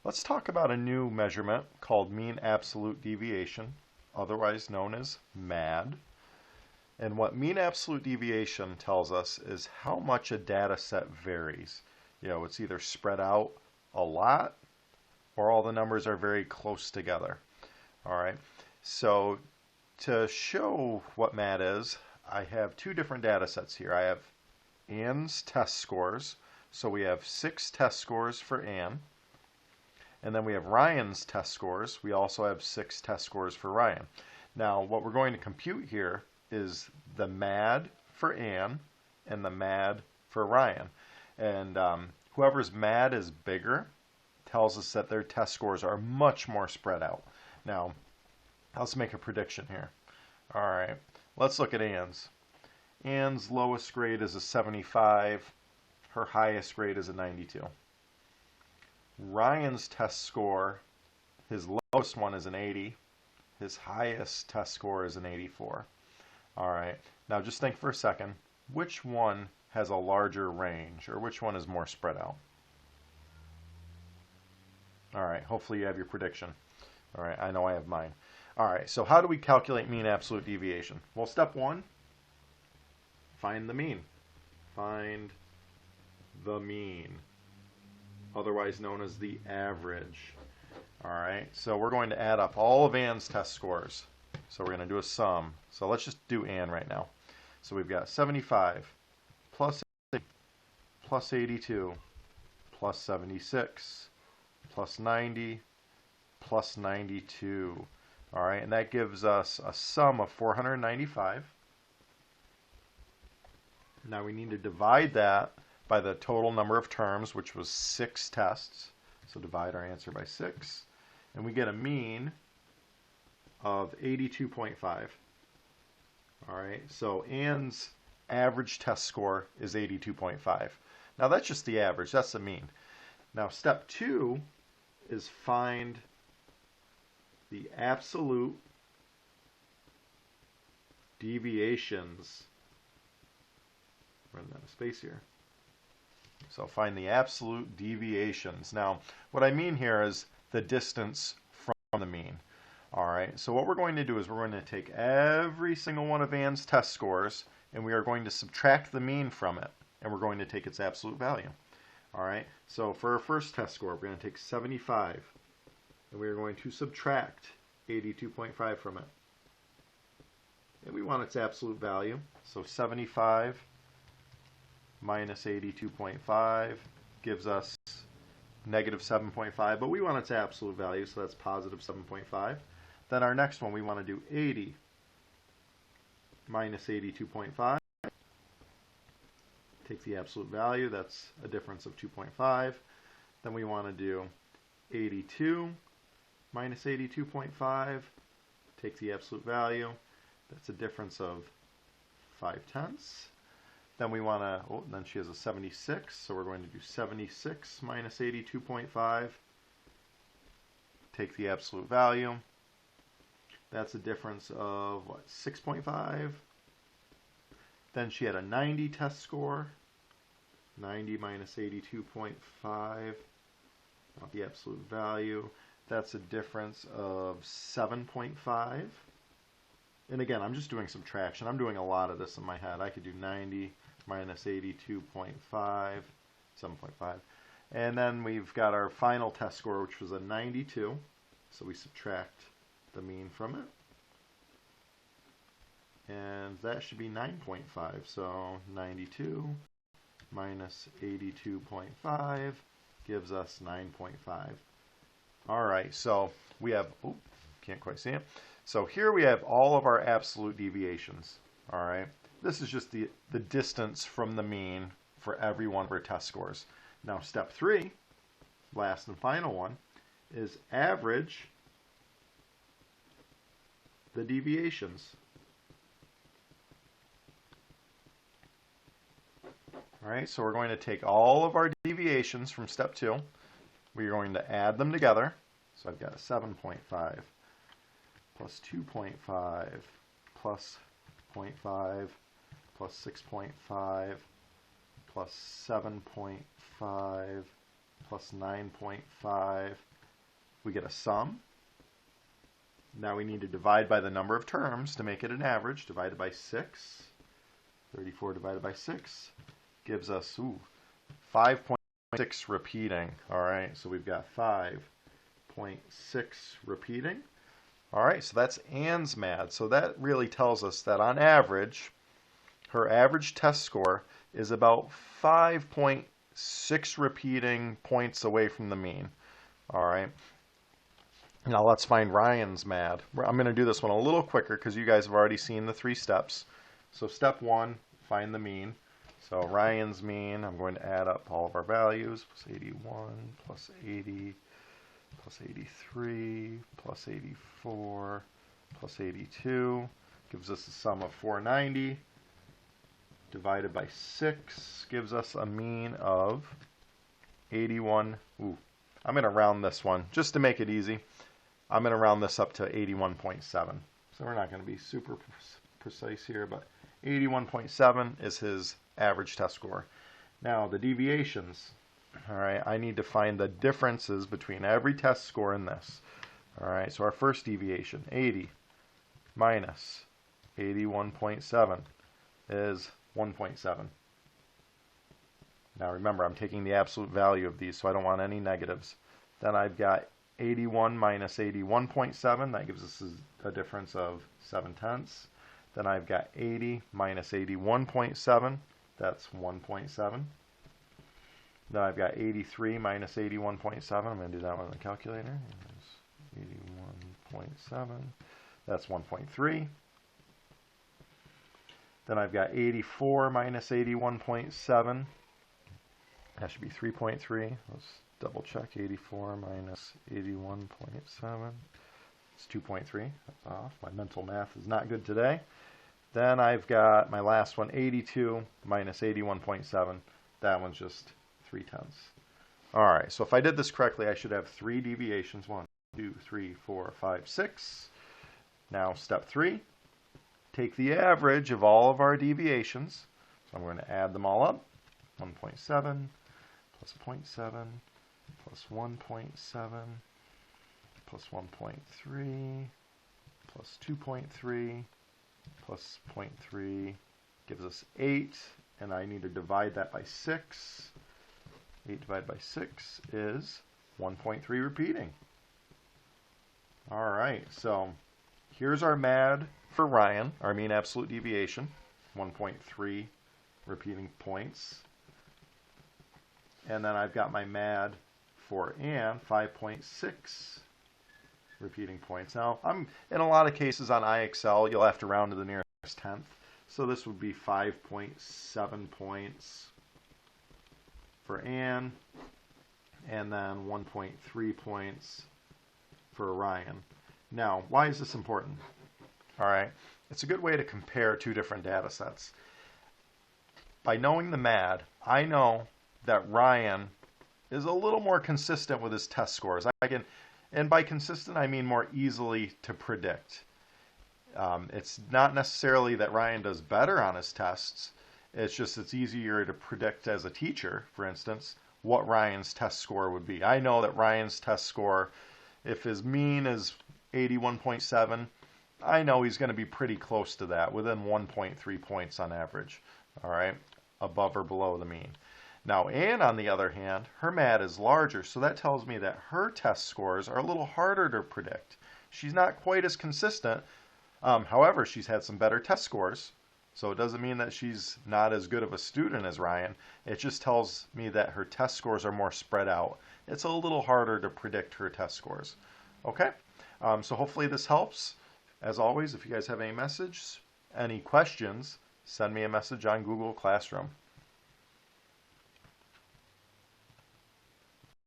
Let's talk about a new measurement called mean absolute deviation, otherwise known as MAD. And what mean absolute deviation tells us is how much a data set varies. It's either spread out a lot or all the numbers are very close together. All right. So to show what MAD is, I have two different data sets here. I have Anne's test scores. So we have 6 test scores for Anne. And then we have Ryan's test scores. We also have 6 test scores for Ryan. Now, what we're going to compute here is the MAD for Anne and the MAD for Ryan. And whoever's MAD is bigger tells us that their test scores are much more spread out. Now, let's make a prediction here. All right, let's look at Anne's. Anne's lowest grade is a 75. Her highest grade is a 92. Ryan's test score, his lowest one is an 80. His highest test score is an 84. All right, now just think for a second. Which one has a larger range, or which one is more spread out? All right, hopefully you have your prediction. All right, I know I have mine. All right, so how do we calculate mean absolute deviation? Well, step 1, find the mean. Find the mean, otherwise known as the average. All right, so we're going to add up all of Anne's test scores. So we're going to do a sum. So let's just do Anne right now. So we've got 75 plus 80, plus 82 plus 76 plus 90 plus 92. All right, and that gives us a sum of 495. Now we need to divide that by the total number of terms, which was 6 tests. So divide our answer by 6. And we get a mean of 82.5. All right, so Anne's average test score is 82.5. Now that's just the average, that's the mean. Now step 2 is find the absolute deviations. Run out of space here. So find the absolute deviations. Now, what I mean here is the distance from the mean. All right, so what we're going to do is we're going to take every single one of Anne's test scores and we are going to subtract the mean from it, and we're going to take its absolute value. All right, so for our first test score, we're going to take 75 and we are going to subtract 82.5 from it. And we want its absolute value, so 75 minus 82.5 gives us negative 7.5, but we want its absolute value, so that's positive 7.5. Then our next one, we want to do 80 minus 82.5. Take the absolute value, that's a difference of 2.5. Then we want to do 82 minus 82.5. Take the absolute value, that's a difference of 5/10. Then we want to, then she has a 76, so we're going to do 76 minus 82.5. Take the absolute value. That's a difference of, 6.5. Then she had a 90 test score. 90 minus 82.5, not the absolute value. That's a difference of 7.5. And again, I'm just doing subtraction. I'm doing a lot of this in my head. I could do 90 minus 82.5, 7.5. And then we've got our final test score, which was a 92. So we subtract the mean from it. And that should be 9.5. So 92 minus 82.5 gives us 9.5. All right, so we have, can't quite see it. So here we have all of our absolute deviations. All right, this is just the distance from the mean for every one of our test scores. Now step 3, last and final one, is average the deviations. All right, so we're going to take all of our deviations from step 2. We're going to add them together. So I've got a 7.5 plus 2.5 plus 0.5 plus 6.5 plus 7.5 plus 9.5 we get a sum. Now we need to divide by the number of terms to make it an average, divided by 6. 34 divided by 6 gives us 5.6 repeating. All right, so we've got 5.6 repeating. All right, so that's Anne's MAD. So that really tells us that on average, her average test score is about 5.6 repeating points away from the mean. All right. Now let's find Ryan's MAD. I'm going to do this one a little quicker because you guys have already seen the 3 steps. So step 1, find the mean. So Ryan's mean, I'm going to add up all of our values, plus 81, plus 80, plus 83, plus 84, plus 82, gives us a sum of 490, divided by 6 gives us a mean of 81. I'm going to round this one just to make it easy. I'm going to round this up to 81.7. So we're not going to be super precise here, but 81.7 is his average test score. Now the deviations. All right, I need to find the differences between every test score in this. All right, so our first deviation, 80 minus 81.7 is 1.7. Now remember, I'm taking the absolute value of these, so I don't want any negatives. Then I've got 81 minus 81.7, that gives us a difference of 7/10. Then I've got 80 minus 81.7, that's 1.7. Then I've got 83 minus 81.7, I'm going to do that one on the calculator. 81.7, that's 1.3. Then I've got 84 minus 81.7, that should be 3.3. Let's double check. 84 minus 81.7. It's 2.3. That's off. My mental math is not good today. Then I've got my last one, 82 minus 81.7. That one's just 3/10. All right, so if I did this correctly, I should have 3 deviations. 1, 2, 3, 4, 5, 6. Now step 3, take the average of all of our deviations. So I'm going to add them all up. 1.7 plus 0.7 plus 1.7 plus 1.3 plus 2.3 plus 0.3 gives us 8, and I need to divide that by 6. 8 divided by 6 is 1.3 repeating. All right, so here's our MAD for Ryan, our mean absolute deviation, 1.3 repeating points. And then I've got my MAD for Anne, 5.6 repeating points. Now, in a lot of cases on IXL, you'll have to round to the nearest tenth. So this would be 5.7 points for Anne, and then 1.3 points for Ryan. Now, why is this important? All right, it's a good way to compare 2 different data sets. By knowing the MAD, I know that Ryan is a little more consistent with his test scores. And by consistent, I mean more easily to predict. It's not necessarily that Ryan does better on his tests. It's just it's easier to predict as a teacher, for instance, what Ryan's test score would be. I know that Ryan's test score, if his mean is 81.7, I know he's going to be pretty close to that, within 1.3 points on average, all right, above or below the mean. Now, Anne, on the other hand, her MAD is larger, so that tells me that her test scores are a little harder to predict. She's not quite as consistent. However, she's had some better test scores, so it doesn't mean that she's not as good of a student as Ryan. It just tells me that her test scores are more spread out. It's a little harder to predict her test scores. Okay, so hopefully this helps. As always, if you guys have any questions, send me a message on Google Classroom.